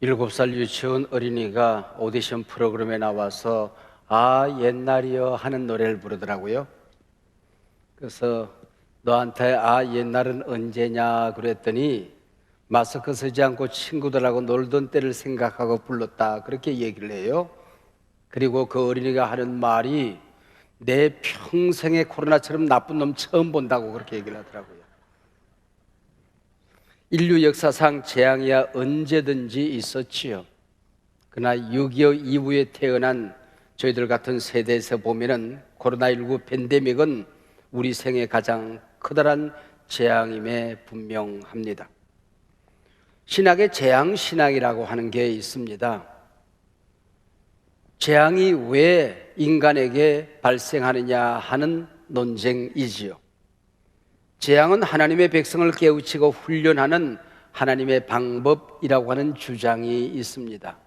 7살 유치원 어린이가 오디션 프로그램에 나와서 아 옛날이여 하는 노래를 부르더라고요. 그래서 너한테 아 옛날은 언제냐 그랬더니 마스크 쓰지 않고 친구들하고 놀던 때를 생각하고 불렀다, 그렇게 얘기를 해요. 그리고 그 어린이가 하는 말이 내 평생에 코로나처럼 나쁜 놈 처음 본다고 그렇게 얘기를 하더라고요. 인류 역사상 재앙이야 언제든지 있었지요. 그러나 6.25 이후에 태어난 저희들 같은 세대에서 보면은 코로나19 팬데믹은 우리 생에 가장 커다란 재앙임에 분명합니다. 신학에 재앙신앙이라고 하는 게 있습니다. 재앙이 왜 인간에게 발생하느냐 하는 논쟁이지요. 재앙은 하나님의 백성을 깨우치고 훈련하는 하나님의 방법이라고 하는 주장이 있습니다.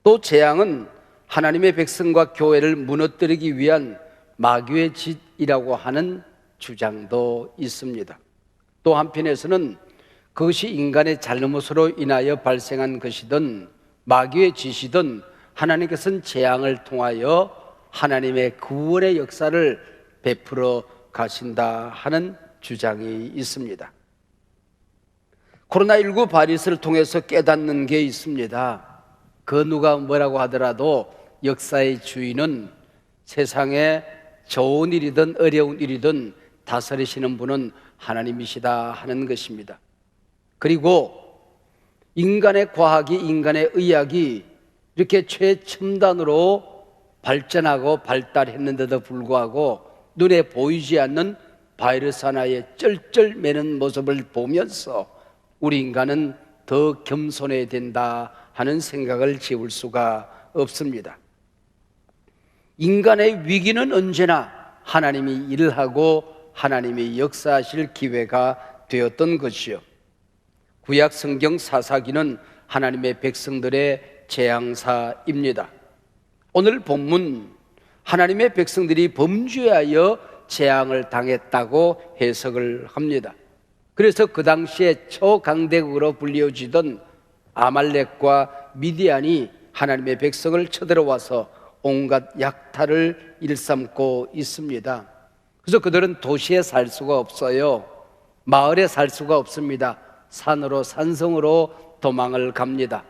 또 재앙은 하나님의 백성과 교회를 무너뜨리기 위한 마귀의 짓이라고 하는 주장도 있습니다. 또 한편에서는 그것이 인간의 잘못으로 인하여 발생한 것이든 마귀의 짓이든 하나님께서는 재앙을 통하여 하나님의 구원의 역사를 베풀어 가신다 하는 주장이 있습니다. 코로나19 바이러스를 통해서 깨닫는 게 있습니다. 그 누가 뭐라고 하더라도 역사의 주인은 세상에 좋은 일이든 어려운 일이든 다스리시는 분은 하나님이시다 하는 것입니다. 그리고 인간의 과학이, 인간의 의학이 이렇게 최첨단으로 발전하고 발달했는데도 불구하고 눈에 보이지 않는 바이러스 하나에 쩔쩔매는 모습을 보면서 우리 인간은 더 겸손해야 된다 하는 생각을 지울 수가 없습니다. 인간의 위기는 언제나 하나님이 일하고 하나님이 역사하실 기회가 되었던 것이요. 구약 성경 사사기는 하나님의 백성들의 재앙사입니다. 오늘 본문 하나님의 백성들이 범죄하여 재앙을 당했다고 해석을 합니다. 그래서 그 당시에 초강대국으로 불리워지던 아말렉과 미디안이 하나님의 백성을 쳐들어와서 온갖 약탈을 일삼고 있습니다. 그래서 그들은 도시에 살 수가 없어요. 마을에 살 수가 없습니다. 산으로, 산성으로 도망을 갑니다.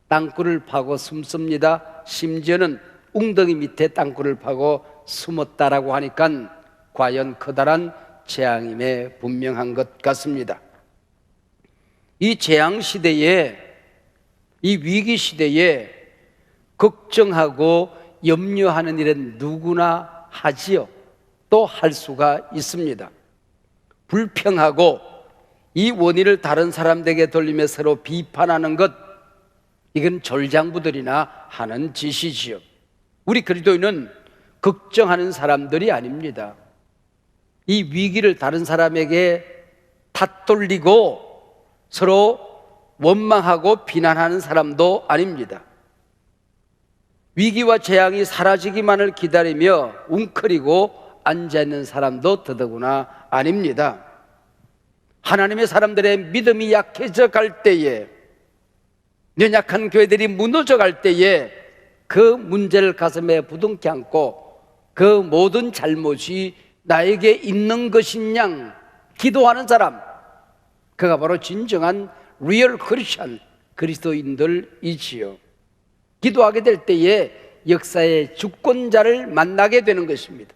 땅굴을 파고 숨습니다. 심지어는 웅덩이 밑에 땅굴을 파고 숨었다라고 하니까 과연 커다란 재앙임에 분명한 것 같습니다. 이 재앙 시대에, 이 위기 시대에 걱정하고 염려하는 일은 누구나 하지요. 또 할 수가 있습니다. 불평하고 이 원인을 다른 사람들에게 돌리며 서로 비판하는 것, 이건 졸장부들이나 하는 짓이지요. 우리 그리스도인은 걱정하는 사람들이 아닙니다. 이 위기를 다른 사람에게 탓돌리고 서로 원망하고 비난하는 사람도 아닙니다. 위기와 재앙이 사라지기만을 기다리며 웅크리고 앉아있는 사람도 더더구나 아닙니다. 하나님의 사람들의 믿음이 약해져 갈 때에, 연약한 교회들이 무너져 갈 때에 그 문제를 가슴에 부둥켜 안고 그 모든 잘못이 나에게 있는 것인 기도하는 사람, 그가 바로 진정한 리얼 크리스천, 그리스도인들이지요. 기도하게 될 때에 역사의 주권자를 만나게 되는 것입니다.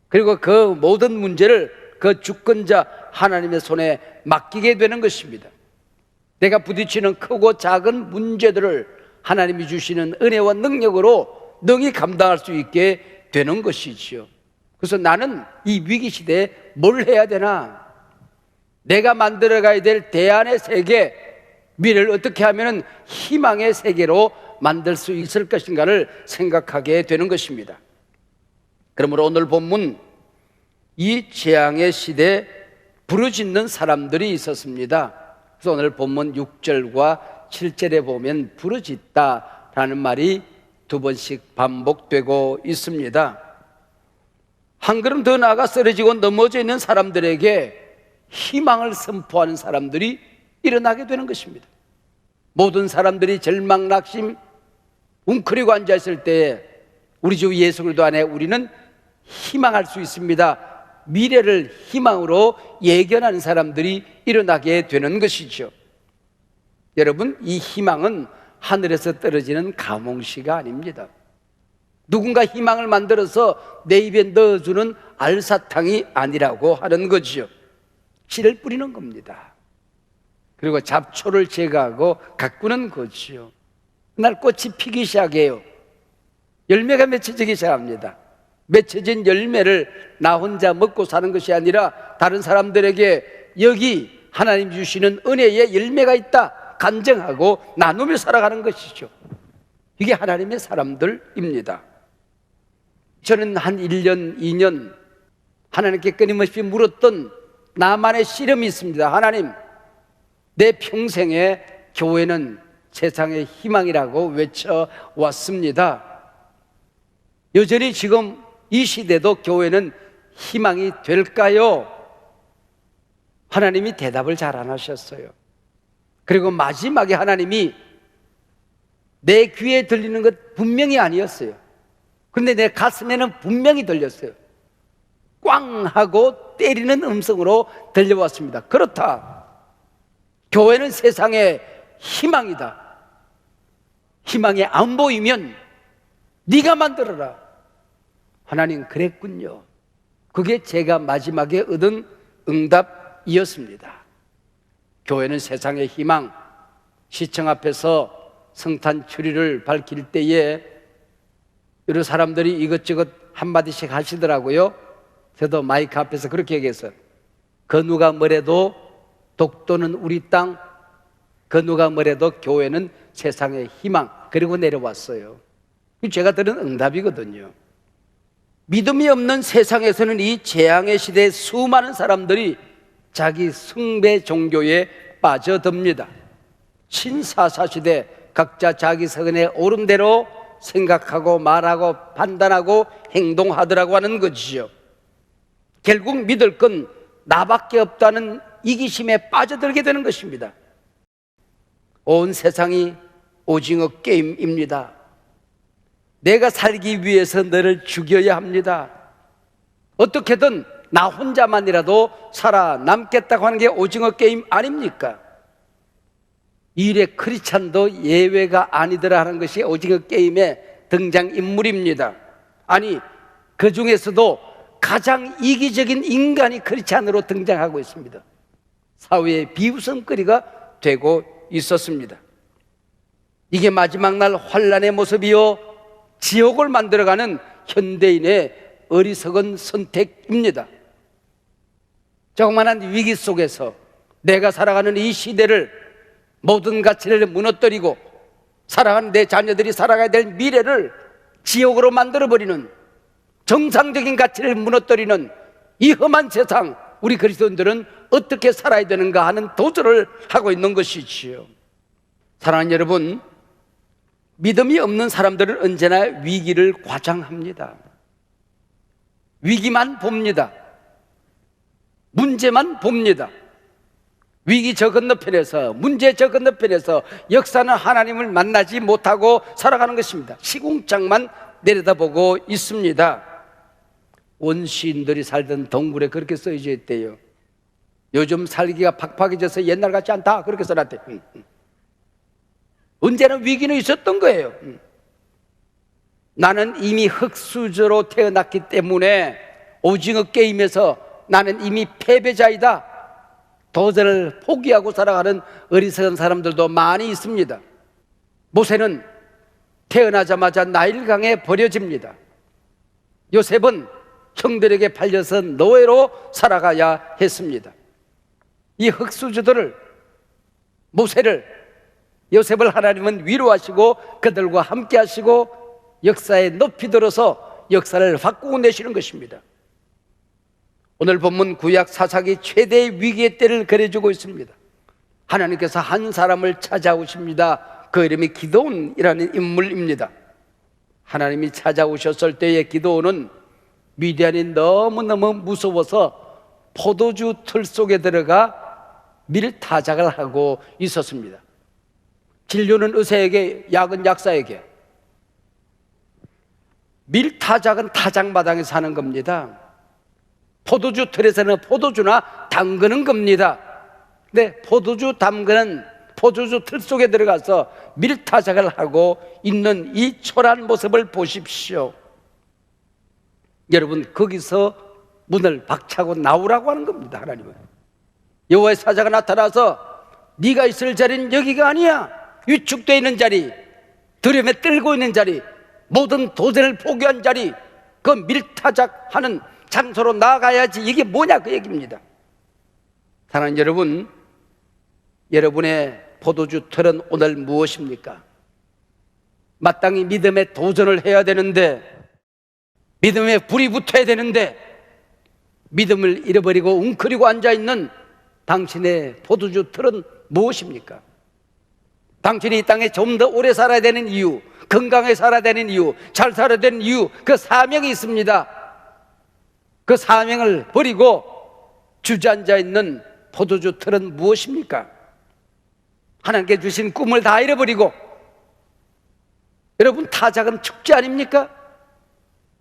그리고 그 모든 문제를 그 주권자 하나님의 손에 맡기게 되는 것입니다. 내가 부딪히는 크고 작은 문제들을 하나님이 주시는 은혜와 능력으로 능히 감당할 수 있게 되는 것이지요. 그래서 나는 이 위기 시대에 뭘 해야 되나? 내가 만들어가야 될 대안의 세계, 미래를 어떻게 하면 희망의 세계로 만들 수 있을 것인가를 생각하게 되는 것입니다. 그러므로 오늘 본문, 이 재앙의 시대에 부르짖는 사람들이 있었습니다. 그래서 오늘 본문 6절과 7절에 보면 부르짖다라는 말이 2번씩 반복되고 있습니다. 한 걸음 더 나아가 쓰러지고 넘어져 있는 사람들에게 희망을 선포하는 사람들이 일어나게 되는 것입니다. 모든 사람들이 절망, 낙심, 웅크리고 앉아있을 때에 우리 주 예수 그리스도 안에 우리는 희망할 수 있습니다. 미래를 희망으로 예견하는 사람들이 일어나게 되는 것이죠. 여러분, 이 희망은 하늘에서 떨어지는 감홍시가 아닙니다. 누군가 희망을 만들어서 내 입에 넣어주는 알사탕이 아니라고 하는 거죠. 씨를 뿌리는 겁니다. 그리고 잡초를 제거하고 가꾸는 거지요. 그날 꽃이 피기 시작해요. 열매가 맺혀지기 시작합니다. 맺혀진 열매를 나 혼자 먹고 사는 것이 아니라 다른 사람들에게 여기 하나님 주시는 은혜의 열매가 있다 간증하고 나누며 살아가는 것이죠. 이게 하나님의 사람들입니다. 저는 한 1년, 2년 하나님께 끊임없이 물었던 나만의 씨름이 있습니다. 하나님, 내 평생에 교회는 세상의 희망이라고 외쳐왔습니다. 여전히 지금 이 시대도 교회는 희망이 될까요? 하나님이 대답을 잘 안 하셨어요. 그리고 마지막에 하나님이 내 귀에 들리는 것 분명히 아니었어요. 근데 내 가슴에는 분명히 들렸어요. 꽝 하고 때리는 음성으로 들려왔습니다. 그렇다. 교회는 세상의 희망이다. 희망이 안 보이면 네가 만들어라. 하나님, 그랬군요. 그게 제가 마지막에 얻은 응답이었습니다. 교회는 세상의 희망. 시청 앞에서 성탄 추리를 밝힐 때에 여러 사람들이 이것저것 한마디씩 하시더라고요. 저도 마이크 앞에서 그렇게 얘기했어요. 그 누가 뭐래도 독도는 우리 땅, 그 누가 뭐래도 교회는 세상의 희망. 그리고 내려왔어요. 제가 들은 응답이거든요. 믿음이 없는 세상에서는 이 재앙의 시대에 수많은 사람들이 자기 숭배 종교에 빠져듭니다. 신사사 시대 각자 자기 서근에 옳은 대로 생각하고 말하고 판단하고 행동하더라고 하는 것이죠. 결국 믿을 건 나밖에 없다는 이기심에 빠져들게 되는 것입니다. 온 세상이 오징어 게임입니다. 내가 살기 위해서 너를 죽여야 합니다. 어떻게든 나 혼자만이라도 살아남겠다고 하는 게 오징어 게임 아닙니까? 일에 크리스찬도 예외가 아니더라 하는 것이 오징어 게임의 등장인물입니다. 아니, 그 중에서도 가장 이기적인 인간이 크리스찬으로 등장하고 있습니다. 사회의 비웃음거리가 되고 있었습니다. 이게 마지막 날 환란의 모습이요, 지옥을 만들어가는 현대인의 어리석은 선택입니다. 조그만한 위기 속에서 내가 살아가는 이 시대를, 모든 가치를 무너뜨리고 살아가는 내 자녀들이 살아가야 될 미래를 지옥으로 만들어버리는, 정상적인 가치를 무너뜨리는 이 험한 세상, 우리 그리스도인들은 어떻게 살아야 되는가 하는 도전을 하고 있는 것이지요. 사랑하는 여러분, 믿음이 없는 사람들은 언제나 위기를 과장합니다. 위기만 봅니다. 문제만 봅니다. 위기 저 건너편에서, 문제 저 건너편에서 역사는 하나님을 만나지 못하고 살아가는 것입니다. 시궁창만 내려다보고 있습니다. 원시인들이 살던 동굴에 그렇게 써져 있대요. 요즘 살기가 팍팍해져서 옛날 같지 않다, 그렇게 써놨대. 언제나 위기는 있었던 거예요. 나는 이미 흙수저로 태어났기 때문에 오징어 게임에서 나는 이미 패배자이다, 도전을 포기하고 살아가는 어리석은 사람들도 많이 있습니다. 모세는 태어나자마자 나일강에 버려집니다. 요셉은 형들에게 팔려서 노예로 살아가야 했습니다. 이 흙수저들을, 모세를, 요셉을 하나님은 위로하시고 그들과 함께 하시고 역사에 높이 들어서 역사를 바꾸고 내시는 것입니다. 오늘 본문 구약 사사기 최대의 위기의 때를 그려주고 있습니다. 하나님께서 한 사람을 찾아오십니다. 그 이름이 기드온이라는 인물입니다. 하나님이 찾아오셨을 때의 기드온은 미디안이 너무너무 무서워서 포도주 틀 속에 들어가 밀타작을 하고 있었습니다. 진료는 의사에게, 약은 약사에게. 밀타작은 타작마당에 사는 겁니다. 포도주 틀에서는 포도주나 담그는 겁니다. 근데 포도주 담그는 포도주 틀 속에 들어가서 밀타작을 하고 있는 이 초라한 모습을 보십시오. 여러분, 거기서 문을 박차고 나오라고 하는 겁니다. 하나님은 여호와의 사자가 나타나서 네가 있을 자리는 여기가 아니야. 위축되어 있는 자리, 두려움에 떨고 있는 자리, 모든 도전을 포기한 자리, 그 밀타작하는 장소로 나아가야지. 이게 뭐냐 그 얘기입니다. 사랑하는 여러분, 여러분의 포도주 틀은 오늘 무엇입니까? 마땅히 믿음의 도전을 해야 되는데, 믿음에 불이 붙어야 되는데, 믿음을 잃어버리고 웅크리고 앉아있는 당신의 포도주 틀은 무엇입니까? 당신이 이 땅에 좀 더 오래 살아야 되는 이유, 건강하게 살아야 되는 이유, 잘 살아야 되는 이유, 그 사명이 있습니다. 그 사명을 버리고 주저앉아 있는 포도주 틀은 무엇입니까? 하나님께 주신 꿈을 다 잃어버리고, 여러분, 타작은 축제 아닙니까?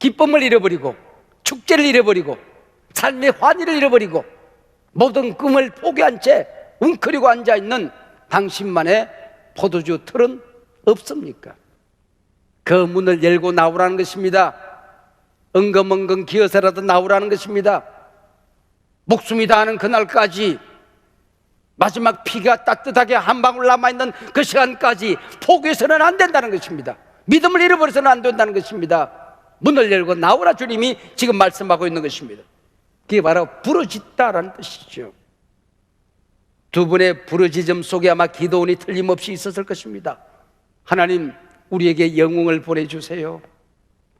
기쁨을 잃어버리고, 축제를 잃어버리고, 삶의 환희를 잃어버리고, 모든 꿈을 포기한 채 웅크리고 앉아있는 당신만의 포도주 틀은 없습니까? 그 문을 열고 나오라는 것입니다. 엉금엉금 기어서라도 나오라는 것입니다. 목숨이 다하는 그날까지, 마지막 피가 따뜻하게 한 방울 남아있는 그 시간까지 포기해서는 안 된다는 것입니다. 믿음을 잃어버려서는 안 된다는 것입니다. 문을 열고 나오라, 주님이 지금 말씀하고 있는 것입니다. 그게 바로 부르짖다라는 뜻이죠. 두 분의 부르짖음 속에 아마 기도원이 틀림없이 있었을 것입니다. 하나님, 우리에게 영웅을 보내주세요.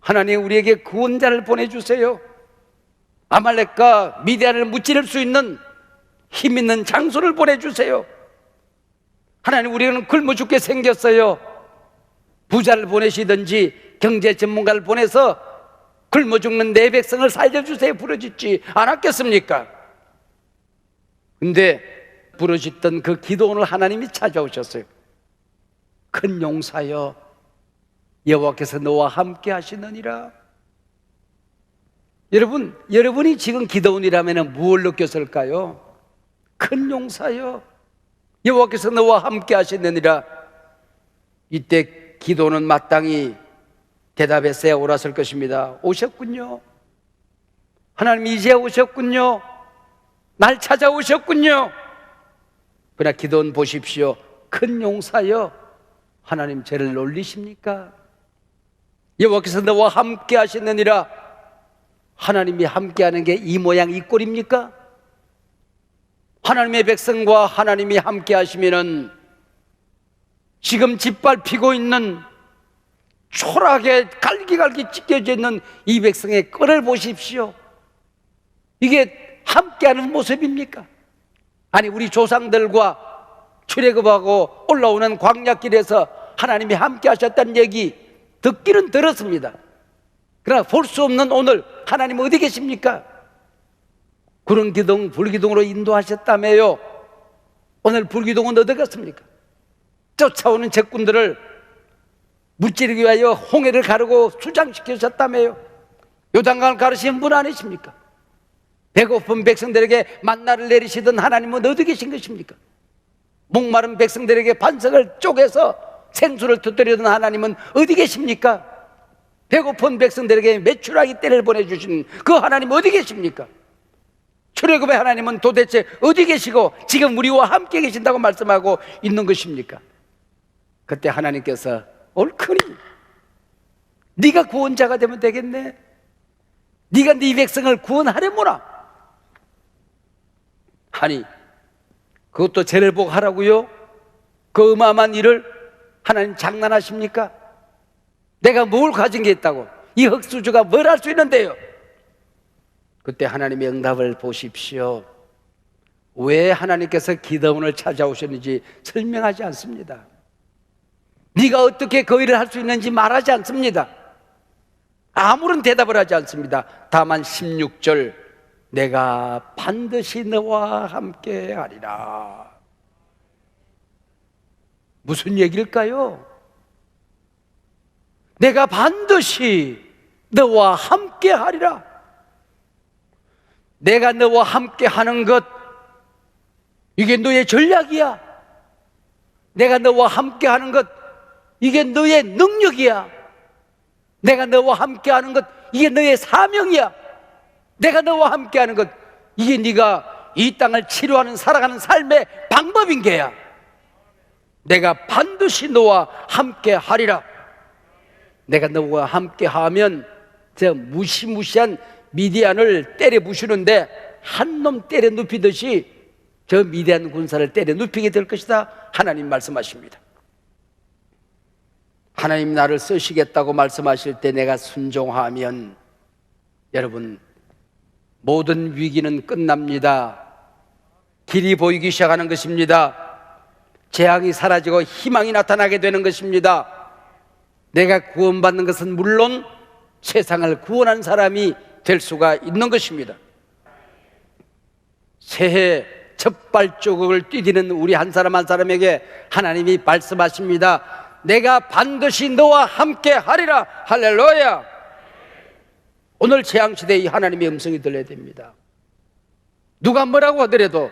하나님, 우리에게 구원자를 보내주세요. 아말렉과 미디안을 무찌를 수 있는 힘 있는 장소를 보내주세요. 하나님, 우리는 굶어 죽게 생겼어요. 부자를 보내시든지 경제 전문가를 보내서 굶어 죽는 내 백성을 살려주세요. 부르짖지 않았겠습니까? 근데 부르짖던 그 기도원을 하나님이 찾아오셨어요. 큰 용사여, 여호와께서 너와 함께 하시느니라. 여러분, 여러분이 지금 기도원이라면 무엇을 느꼈을까요? 큰 용사여, 여호와께서 너와 함께 하시느니라. 이때 기도는 마땅히 대답했어야 옳았을 것입니다. 오셨군요. 하나님, 이제 오셨군요. 날 찾아오셨군요. 그러나 기도는 보십시오. 큰 용사여, 하나님 저를 놀리십니까? 여호와께서 너와 함께 하시느니라. 하나님이 함께하는 게 이 모양 이 꼴입니까? 하나님의 백성과 하나님이 함께 하시면은 지금 짓밟히고 있는, 초라하게 갈기갈기 찢겨져 있는 이 백성의 끈을 보십시오. 이게 함께하는 모습입니까? 아니, 우리 조상들과 출애굽하고 올라오는 광야길에서 하나님이 함께 하셨다는 얘기 듣기는 들었습니다. 그러나 볼 수 없는 오늘 하나님 어디 계십니까? 구름 기둥, 불기둥으로 인도하셨다며요. 오늘 불기둥은 어디 갔습니까? 쫓아오는 적군들을 무찌르기 위하여 홍해를 가르고 수장시키셨다며요. 요단강을 가르신 분 아니십니까? 배고픈 백성들에게 만나를 내리시던 하나님은 어디 계신 것입니까? 목마른 백성들에게 반석을 쪼개서 생수를 터뜨리던 하나님은 어디 계십니까? 배고픈 백성들에게 메추라기 떼를 보내주신 그 하나님 어디 계십니까? 출애굽의 하나님은 도대체 어디 계시고 지금 우리와 함께 계신다고 말씀하고 있는 것입니까? 그때 하나님께서 옳거니 네가 구원자가 되면 되겠네. 네가 네 백성을 구원하려무나. 아니, 그것도 죄를 보고 하라고요? 그 어마어마한 일을 하나님 장난하십니까? 내가 뭘 가진 게 있다고, 이 흙수저가 뭘 할 수 있는데요? 그때 하나님의 응답을 보십시오. 왜 하나님께서 기드온을 찾아오셨는지 설명하지 않습니다. 네가 어떻게 그 일을 할 수 있는지 말하지 않습니다. 아무런 대답을 하지 않습니다. 다만 16절, 내가 반드시 너와 함께 하리라. 무슨 얘기일까요? 내가 반드시 너와 함께 하리라. 내가 너와 함께 하는 것, 이게 너의 전략이야. 내가 너와 함께 하는 것, 이게 너의 능력이야. 내가 너와 함께 하는 것, 이게 너의 사명이야. 내가 너와 함께 하는 것, 이게 네가 이 땅을 치료하는 살아가는 삶의 방법인 게야. 내가 반드시 너와 함께 하리라. 내가 너와 함께 하면 저 무시무시한 미디안을 때려 부수는데 한 놈 때려 눕히듯이 저 미디안 군사를 때려 눕히게 될 것이다. 하나님 말씀하십니다. 하나님 나를 쓰시겠다고 말씀하실 때 내가 순종하면 여러분 모든 위기는 끝납니다. 길이 보이기 시작하는 것입니다. 재앙이 사라지고 희망이 나타나게 되는 것입니다. 내가 구원받는 것은 물론 세상을 구원한 사람이 될 수가 있는 것입니다. 새해 첫 발자국을 뛰디는 우리 한 사람 한 사람에게 하나님이 말씀하십니다. 내가 반드시 너와 함께 하리라. 할렐루야. 오늘 재앙시대에 이 하나님의 음성이 들려야 됩니다. 누가 뭐라고 하더라도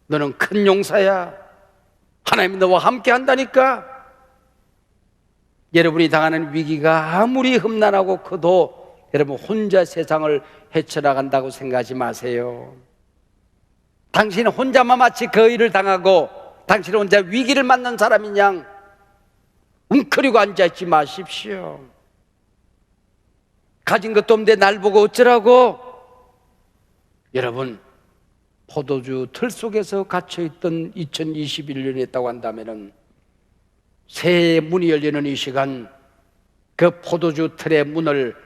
너는 큰 용사야. 하나님이 너와 함께 한다니까. 여러분이 당하는 위기가 아무리 험난하고 커도 여러분 혼자 세상을 헤쳐나간다고 생각하지 마세요. 당신은 혼자만 마치 그 일을 당하고 당신은 혼자 위기를 맞는 사람인 양 웅크리고 앉아있지 마십시오. 가진 것도 없는데 날 보고 어쩌라고. 여러분 포도주 틀 속에서 갇혀있던 2021년이었다고 한다면 새해의 문이 열리는 이 시간 그 포도주 틀의 문을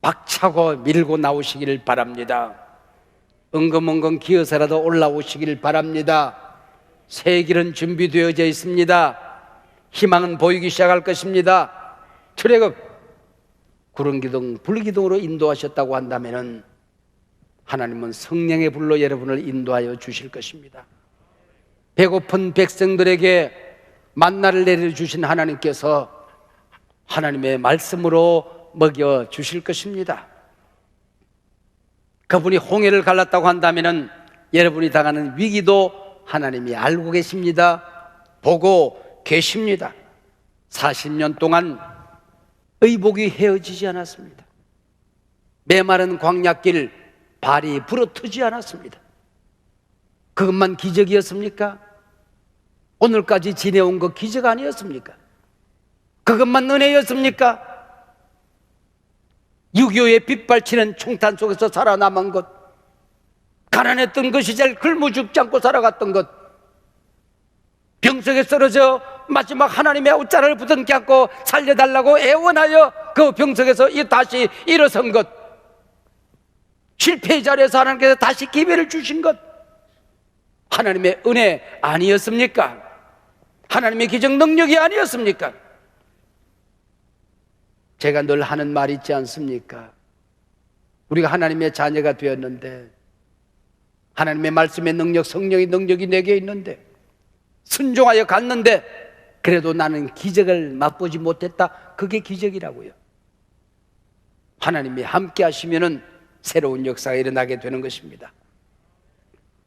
박차고 밀고 나오시기를 바랍니다. 엉금엉금 기어서라도 올라오시기를 바랍니다. 새 길은 준비되어져 있습니다. 희망은 보이기 시작할 것입니다. 트랙업 구름기둥 불기둥으로 인도하셨다고 한다면 하나님은 성령의 불로 여러분을 인도하여 주실 것입니다. 배고픈 백성들에게 만나를 내려주신 하나님께서 하나님의 말씀으로 먹여 주실 것입니다. 그분이 홍해를 갈랐다고 한다면 여러분이 당하는 위기도 하나님이 알고 계십니다. 보고 계십니다. 40년 동안 의복이 헤어지지 않았습니다. 메마른 광야길 발이 부러뜨지 않았습니다. 그것만 기적이었습니까? 오늘까지 지내온 것 기적 아니었습니까? 그것만 은혜였습니까? 6.25의 빗발치는 총탄 속에서 살아남은 것, 가난했던 그 시절 굶어 죽지 않고 살아갔던 것, 병석에 쓰러져 마지막 하나님의 옷자락을 부둥켜 안고 살려달라고 애원하여 그 병석에서 다시 일어선 것, 실패의 자리에서 하나님께서 다시 기회를 주신 것, 하나님의 은혜 아니었습니까? 하나님의 기적 능력이 아니었습니까? 제가 늘 하는 말이 있지 않습니까? 우리가 하나님의 자녀가 되었는데 하나님의 말씀의 능력, 성령의 능력이 내게 있는데 순종하여 갔는데 그래도 나는 기적을 맛보지 못했다. 그게 기적이라고요. 하나님이 함께 하시면은 새로운 역사가 일어나게 되는 것입니다.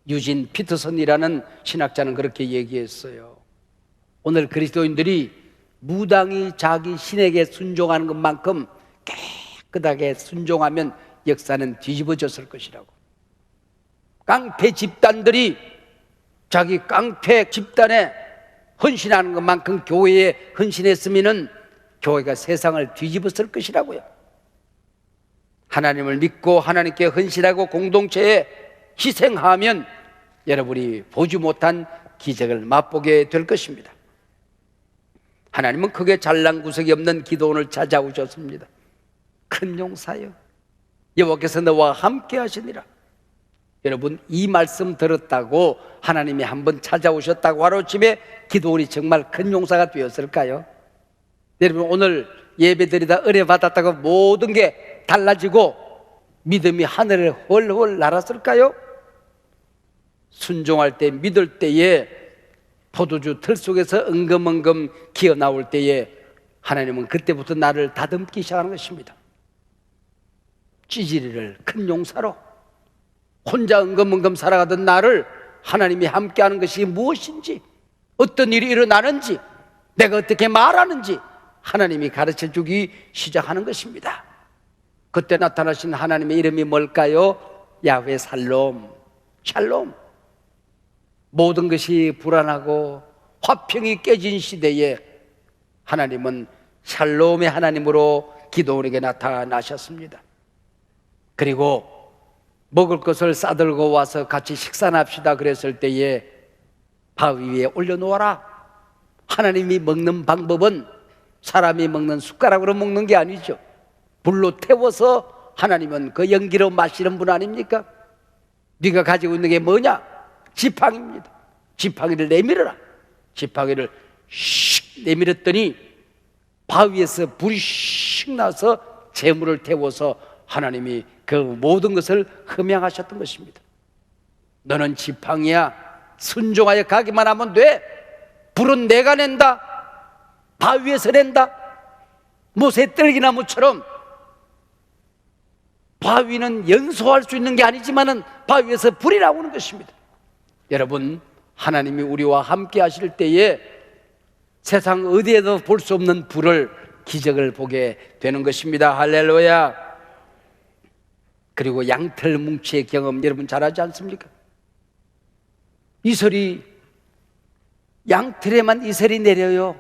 유진 피터슨이라는 신학자는 그렇게 얘기했어요. 오늘 그리스도인들이 무당이 자기 신에게 순종하는 것만큼 깨끗하게 순종하면 역사는 뒤집어졌을 것이라고. 깡패 집단들이 자기 깡패 집단에 헌신하는 것만큼 교회에 헌신했으면 교회가 세상을 뒤집었을 것이라고요. 하나님을 믿고 하나님께 헌신하고 공동체에 희생하면 여러분이 보지 못한 기적을 맛보게 될 것입니다. 하나님은 크게 잘난 구석이 없는 기도원을 찾아오셨습니다. 큰 용사여, 여호와께서 너와 함께 하시니라. 여러분 이 말씀 들었다고 하나님이 한번 찾아오셨다고 하루쯤에 기도원이 정말 큰 용사가 되었을까요? 여러분 오늘 예배드리다 은혜 받았다고 모든 게 달라지고 믿음이 하늘을 헐헐 날았을까요? 순종할 때 믿을 때에 포도주 틀 속에서 엉금엉금 기어 나올 때에 하나님은 그때부터 나를 다듬기 시작하는 것입니다. 찌질이를 큰 용사로, 혼자 엉금엉금 살아가던 나를 하나님이 함께하는 것이 무엇인지, 어떤 일이 일어나는지, 내가 어떻게 말하는지 하나님이 가르쳐주기 시작하는 것입니다. 그때 나타나신 하나님의 이름이 뭘까요? 야훼 살롬, 샬롬. 모든 것이 불안하고 화평이 깨진 시대에 하나님은 샬롬의 하나님으로 기도원에게 나타나셨습니다. 그리고 먹을 것을 싸들고 와서 같이 식사합시다 그랬을 때에 바위 위에 올려놓아라. 하나님이 먹는 방법은 사람이 먹는 숟가락으로 먹는 게 아니죠. 불로 태워서 하나님은 그 연기로 마시는 분 아닙니까? 네가 가지고 있는 게 뭐냐? 지팡이입니다. 지팡이를 내밀어라. 지팡이를 슉 내밀었더니 바위에서 불이 슉 나서 재물을 태워서 하나님이 그 모든 것을 흠양하셨던 것입니다. 너는 지팡이야. 순종하여 가기만 하면 돼. 불은 내가 낸다. 바위에서 낸다. 모세 뜰기나무처럼 바위는 연소할 수 있는 게 아니지만은 바위에서 불이 나오는 것입니다. 여러분, 하나님이 우리와 함께 하실 때에 세상 어디에도 볼 수 없는 불을, 기적을 보게 되는 것입니다. 할렐루야. 그리고 양털 뭉치의 경험 여러분 잘하지 않습니까? 이슬이, 양털에만 이슬이 내려요.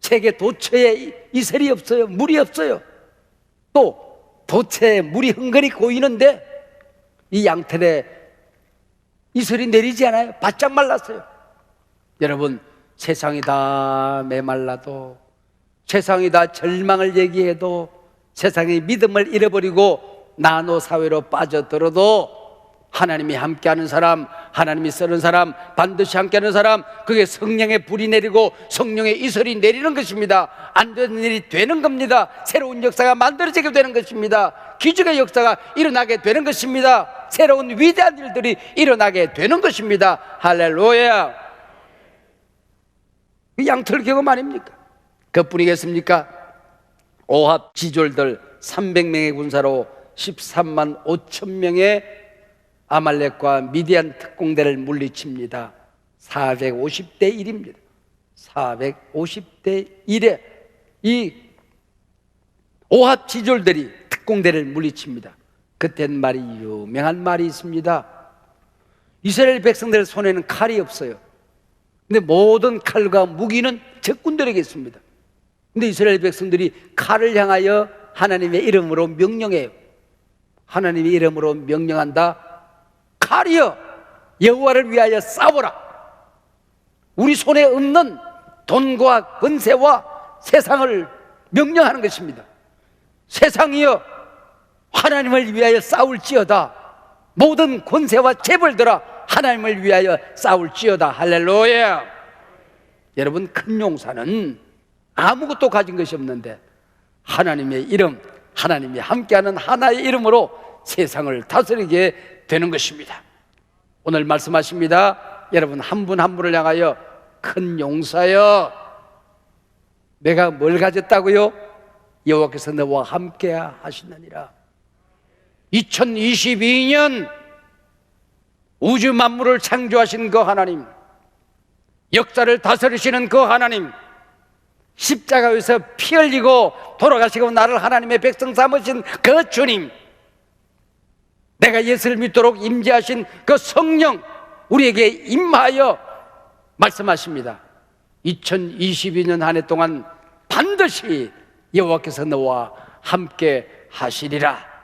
세계 도처에 이슬이 없어요. 물이 없어요. 또 도처에 물이 흥건히 고이는데 이 양털에 이슬이 내리지 않아요. 바짝 말랐어요. 여러분, 세상이 다 메말라도, 세상이 다 절망을 얘기해도, 세상이 믿음을 잃어버리고 나노 사회로 빠져들어도 하나님이 함께하는 사람, 하나님이 쓰는 사람, 반드시 함께하는 사람, 그게 성령의 불이 내리고 성령의 이슬이 내리는 것입니다. 안 되는 일이 되는 겁니다. 새로운 역사가 만들어지게 되는 것입니다. 기적의 역사가 일어나게 되는 것입니다. 새로운 위대한 일들이 일어나게 되는 것입니다. 할렐루야. 그 양털 경험 아닙니까? 그뿐이겠습니까? 오합 지졸들 300명의 군사로 13만 5천 명의 아말렉과 미디안 특공대를 물리칩니다. 450대 1입니다. 450대 1에 이 오합 지졸들이 특공대를 물리칩니다. 그땐 말이 유명한 말이 있습니다. 이스라엘 백성들 손에는 칼이 없어요. 근데 모든 칼과 무기는 적군들에게 있습니다. 근데 이스라엘 백성들이 칼을 향하여 하나님의 이름으로 명령해요. 하나님의 이름으로 명령한다. 칼이여, 여호와를 위하여 싸워라. 우리 손에 없는 돈과 권세와 세상을 명령하는 것입니다. 세상이여, 하나님을 위하여 싸울지어다. 모든 권세와 재벌들아, 하나님을 위하여 싸울지어다. 할렐루야. 여러분, 큰 용사는 아무것도 가진 것이 없는데 하나님의 이름, 하나님이 함께하는 하나의 이름으로 세상을 다스리게 되는 것입니다. 오늘 말씀하십니다. 여러분, 한 분 한 분을 향하여 큰 용사여, 내가 뭘 가졌다고요? 여호와께서 너와 함께 하시느니라. 2022년 우주 만물을 창조하신 그 하나님, 역사를 다스리시는 그 하나님, 십자가에서 피 흘리고 돌아가시고 나를 하나님의 백성 삼으신 그 주님, 내가 예수를 믿도록 임재하신 그 성령, 우리에게 임하여 말씀하십니다. 2022년 한 해 동안 반드시 여호와께서 너와 함께 하시리라.